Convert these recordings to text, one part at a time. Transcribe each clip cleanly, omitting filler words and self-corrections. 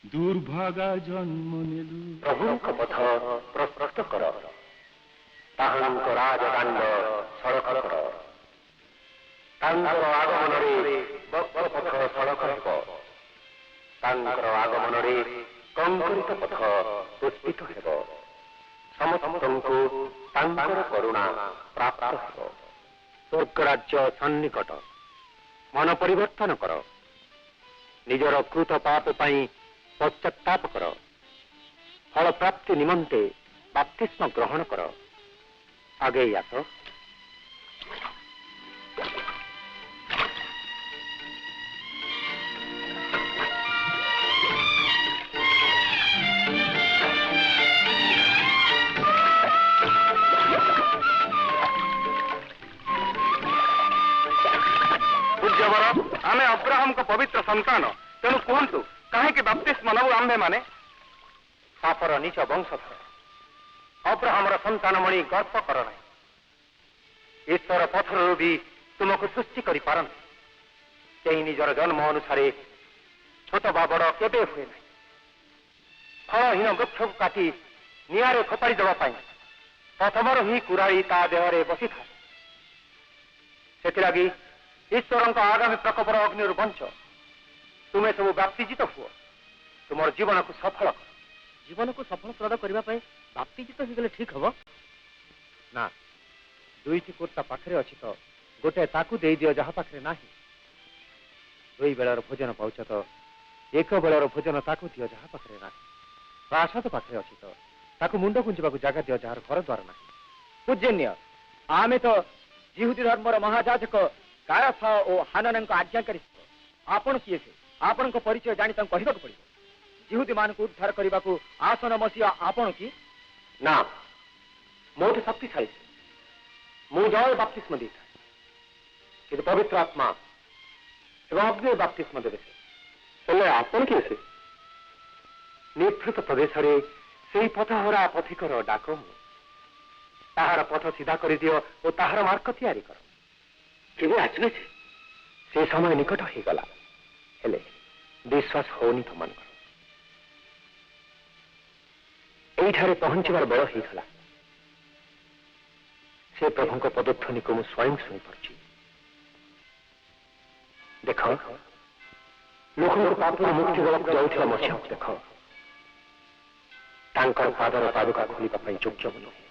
दुर्भागा जन्म नेलु प्रभुଙ୍କ पथ प्रस्तुत कर ताहांक राजदांड सड़क कर तांकर आगमनरे बक्र पथ सड़क हेब तांकर आगमनरे कंकरित पथ पुष्पित हेब समस्तंकु तांकर करुणा प्राप्त हेब स्वर्ग राज्य सन्निकट मन परिवर्तन कर निजर कृत पाप पाई पश्चाताप कर फल प्राप्ति निमंते बाप्तिस्म ग्रहण कर आगे आस आमे अब्राहम को पवित्र संतान तेणु कहतु कहीं बाप्तिस्म नबु आंभे माने पापर नीच वंशधर अब्राहम संतान मणि गर्व कर ना ईश्वर पथर भी तुमको सृष्टि कर निजर जन्म अनुसार छोट बा बड़ केबे हुए ना फलहीन वृक्ष को काटी निआरे फोपाड़ी देवाई प्रथमर ही कुराड़ी ता देहरे बसी था से ईश्वर आगामी प्रकोपर अग्नि बंच तुम्हें सब बाप्तिजित हुआ तुम जीवन को सफल कर जीवन को सफलप्रद करने बाप्तिजित हो गले ठीक हम ना दुईटी कोटा पाखे अच्छी तो गोटे ताकू दे दियो जहा पाखे ना दुई बेलार भोजन पाउछ तो एक बेलार भोजन ताकू दियो जहा पाखे ना प्रासाद पाखे अच्छी तो ताकू मुंड गुंजवा जगह दियो जार घर द्वार ना पूजन्य आमे तो जिहुदी धर्मर महाजाजक कायाफा और हानान आज्ञाकारी आपण किए से आपण को परिचय जानी कहवा पड़ो जिहुदी मान को उद्धार करने को आसन मसीहा आपण की ना मोठ शक्तिशाली मु जल बाप्तिस्म देता कि पवित्र आत्मा एवं अग्नि बाप्तिस्म देवे से आपण किए से निभृत प्रदेश से पथहरा पथिकर डाक ताहार पथ सीधा कर दियो और ताहार मार्ग तैयारी कर केवे आसबे से समय निकट हो गला हेले विश्वास होनी तुम ये पहुंचवार बेल होगा से प्रभु पदध्वनि को मुझे स्वयं शुणी पार्ची देख लोक पापर मुक्ति देवाक जाऊा मसीहा देख तांकर पादर पादुका खोलिबा योग्य नुहे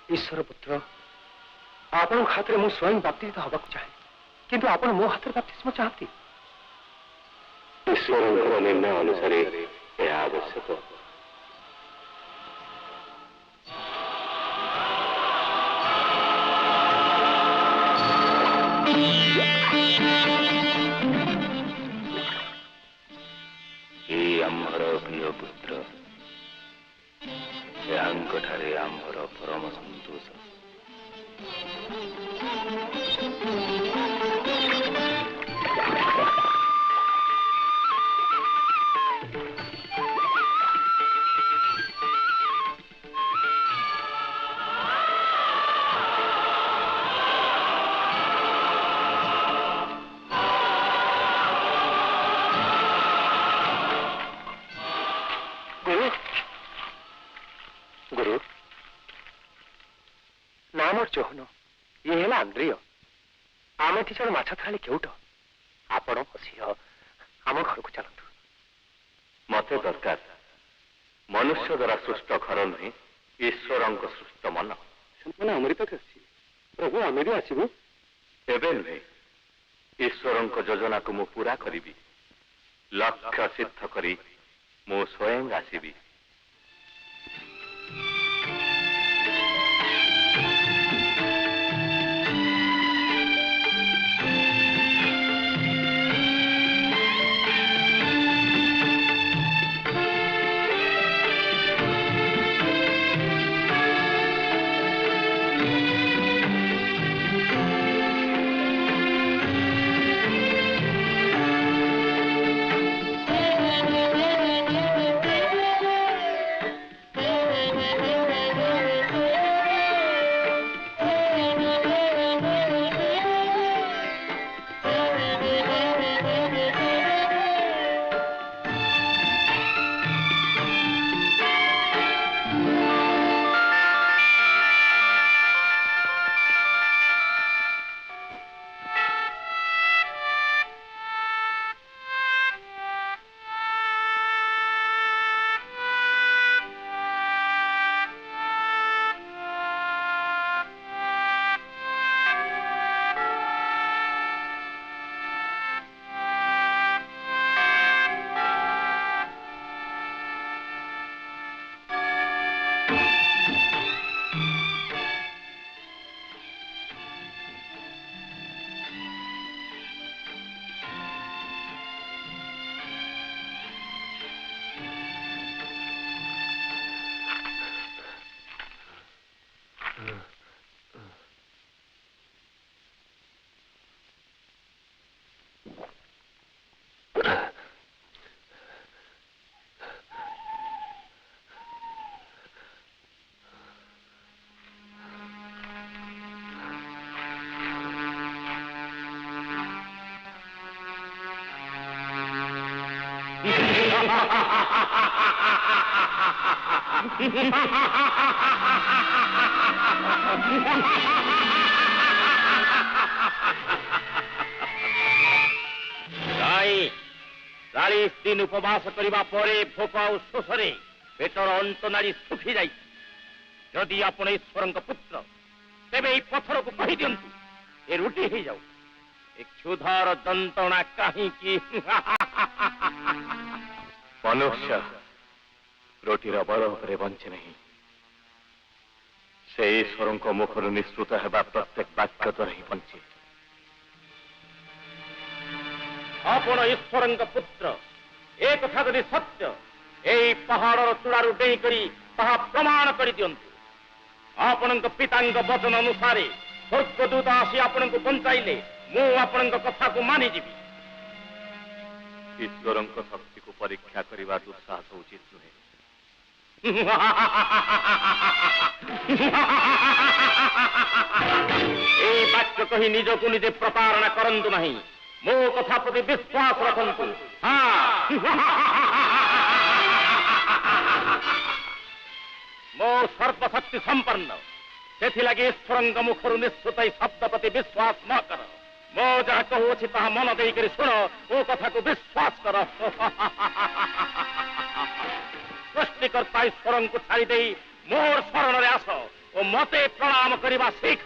ईश्वर पुत्र आपण हाथ में स्वयं बाप्तिजित हवा चाहे किंतु आपण मो हाथ बाप्तिस्म चाहती ईश्वर निर्णय अनुसार आवश्यक आंभर प्रिय पुत्र ठारे आंभर परम संतोष जोहन ये है आंद्रिय आम तीज माछ थाली केउट आपण मसीह आम घर को चलतु मत दरकार मनुष्य द्वारा सृष्ट घर नुहे ईश्वर सृष्ट मन से अमृत प्रभु आम भी आसबू एवं नुहे ईश्वर योजना को मु पूरा करी लक्ष्य सिद्ध करी मु स्वयं आसबि। चालीस दिन उपवास करने भोक आ शोषे पेटर अंत नाड़ी सुखी जाई। जदि आपण ईश्वर पुत्र तेरे ये पत्थर को कही दिंतु ए रुटी हो जाऊ एक क्षुधार दंतना कहीं मनुष्य रोटीर बल पर बंचे नहीं से ईश्वर मुखर निश्रुत होगा प्रत्येक वाक्य द्वारा ही बंचे। आपण ईश्वर पुत्र एक कथा जदि सत्य यही पहाड़ चूड़ारू डेई करी ताहा प्रमाण कर दिंतु। आपण पिता वचन अनुसार स्वर्गदूत आसी आपण को बंचाइले मु आपण कथा को मानिजीवी। ईश्वर शक्ति को परीक्षा करने दुस्साहस उचित नुहे। वाक्य कही निज को निजे प्रतारणा करंतु नहीं मो कथा प्रति विश्वास रखंतु। हाँ मो सर्वशक्ति संपन्न से लगे ईश्वर मुखर निश्चित शब्द प्रति विश्वास न कर। मो जहाँ कहूँ ता मन देकर शुण ओ कथा को विश्वास कर। सृष्टिकर्ता ईश्वर को छाड़ी मोर शरण में आस और मते प्रणाम करने सीख।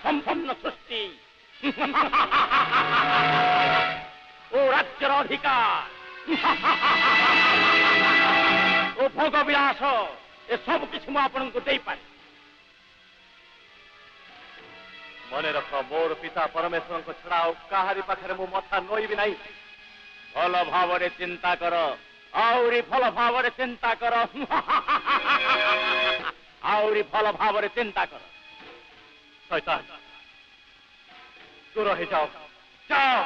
संपन्न सृष्टि ओ राज्यर अधिकार ओ भोग विलास ए सब किसी मुझे आपन को दे पारे। मन रख मोर पिता परमेश्वर को छड़ा कहारी पाखे मो मथा नई भी नहीं। भल भाव चिंता कर आउरी भल भाव चिंता कर आउरी भल भाव चिंता कर। शैतान दूर ही जाओ जाओ।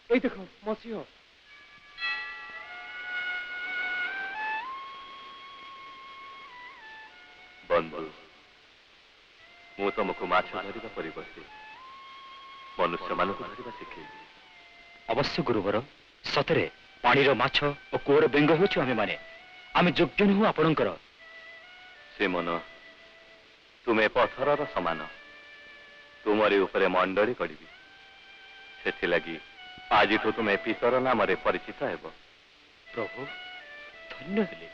देखो मसीह बंधु मु तुमको माछ धरिबा परिवर्ते मनुष्य मान धरिबा शिखेबी। अवश्य गुरुवर ସତରେ ପାଣିର ମାଛ ଓ କୂଅର ବେଙ୍ଗ ହେଉଛୁ ଆମେମାନେ। ଆମେ ଯୋଗ୍ୟ ନୁହଁ ଆପଣଙ୍କର। ସିମୋନ, ତୁମେ ପଥରର ସମାନ, ତୁମରି ଉପରେ ମଣ୍ଡଳି କରିବି। ସେଥିଲାଗି ଆଜିଠୁ ତୁମେ ପିତର ନାମରେ ପରିଚିତ ହେବ। ପ୍ରଭୁ ଧନ୍ୟ ହେଲେ।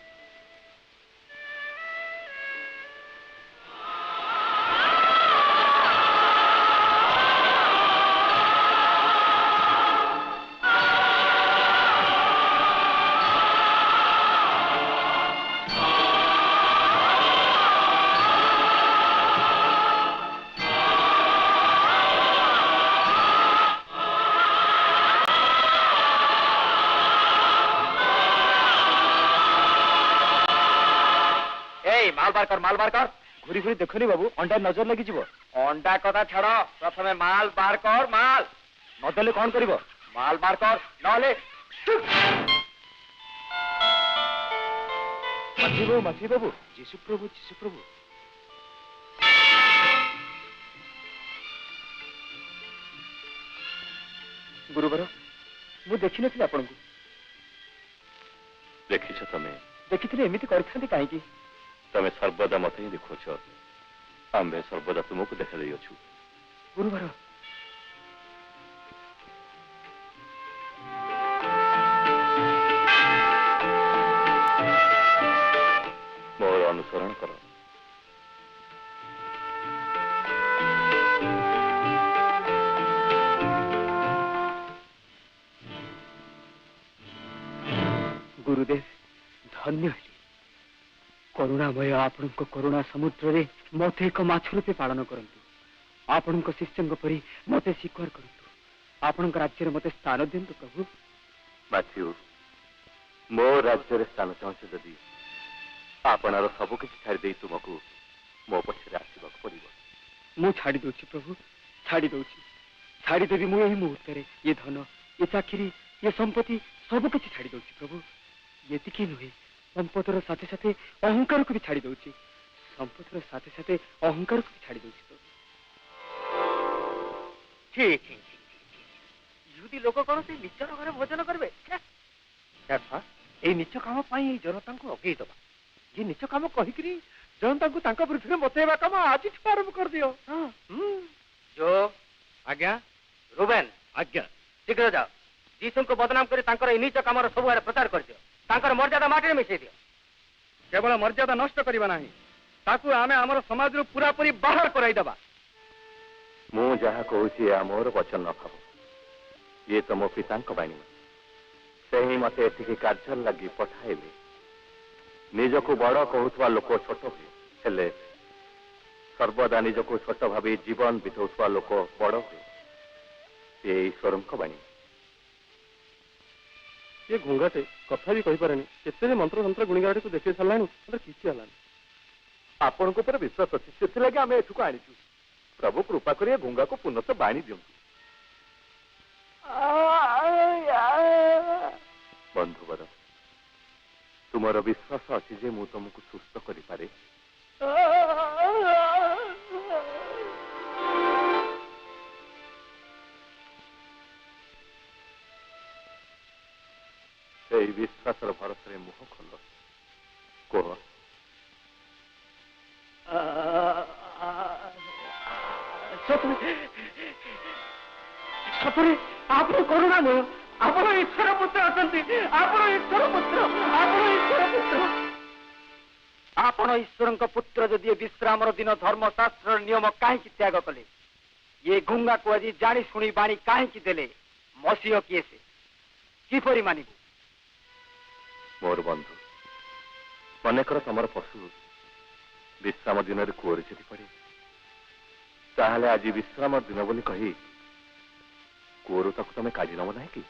माल बार कर घूरी घूरी देखनी बाबू, अंडा नजर लगी जीवो। अंडा कथा छाड़, प्रथमे माल बार कर। माल नदेले कौन करिवो? माल बार कर, नहले मछली बाबू। जीशु प्रभु, जीशु प्रभु। गुरुवर, मु देखि नथिले आपनकु। देखिछ तमे? देखिथिले एमिति करथांती काहे की? तमे सर्वदा मत ही देखुछ, आम्भे सर्वदा तुमको देखा देइछु। गुरुवर, मोर अनुसरण कर। गुरुदेव धन्य हेली। करुणामय आपण करुणा समुद्र रे मत एक माछ रूपे पालन करंतु। आपण शिष्य परी मत स्वीकार करंतु। आपण राज्य मत स्थान दिंतु प्रभु। मैथ्यू, मो राज्य स्थान चाहूँ जदि आपणार सबकि छाड़ी दे तुमको मो पछरे आसवाक पड़ो। मु छाड़ी दउछि प्रभु, छाड़ी दउछि। छाड़ी देवी मु एही मुहूर्त रे ये धन, ये चाकरी, ये संपत्ति सब किछि छाड़ी दउछि प्रभु। येतिकी नुहे, संपत्तर साथे साथे अहंकार को भी छाड़ी दउछि। संपत्तर साथे साथे अहंकार को भी छाड़ी दउछि प्रभु। ठीक ठीक ठीक। यहूदी लोक कोन से निचर घरे भोजन करबे? देखा ए निच काम पाई ए जनता को अगेई दबा। ये निच काम कहि करी जनता को तांका विरुद्ध में बतेबा काम आज आरंभ कर दियो। हां जो आज्ञा रुबेन, आज्ञा शीघ्र जाओ। जीसु को बदनाम करी तांकर ए निच कामर सब आरे प्रचार कर दियो। तांकर मर्यादा माटी में मिसै दियो। केवल मर्यादा नष्ट करबा नाही, ताकू आमे हमर समाज रो पूरा पूरी बाहर कराई दबा। मु जहा कहूची मोर वचन न खाबो। ये तो मो पितांक बाणी, से ही मते एतिकी कार्य लगी पठाइले। निजको बड़ कहूथवा लोक छोट हुए, हेले सर्वदा निजको छोट भावी जीवन बिताउथवा लोक बड़ हुए। ये ईश्वरंक बाणी। ये घुंगाटे कथा भी कही पारेनी, केते मंत्र तंत्र गुणगाड़ी को देखि सारलानी, मतलब किछि हलानी। आपण को पर विश्वास अछि, सेति लागि आमे एठुको आनिछु। प्रभु कृपा करिए घुंगा को पुनः बाणी दियंतु। बंधुवर, तुमर विश्वास अछि जे मु तुमको सुस्थ करि पारे? विश्वास भरोसा मुह खोल, कह। सपरे आप करुणामय, आप ईश्वर पुत्र अछंती। आप ईश्वर पुत्र, आप ईश्वर पुत्र। आपण ईश्वर पुत्र जदि विश्राम दिन धर्मशास्त्र नियम कहीं त्याग कले? ये गुंगा को आज जानी शुणी बाणी कहीं देले? मसीह किए से किपरि मानिबु? मोर बंधु, मनेकर तुम पशु विश्राम दिन कूअर जदि पड़े, ताहले आज विश्राम दिन बोली कही कूअर ताकू तुम काढ़ी नब ना कि?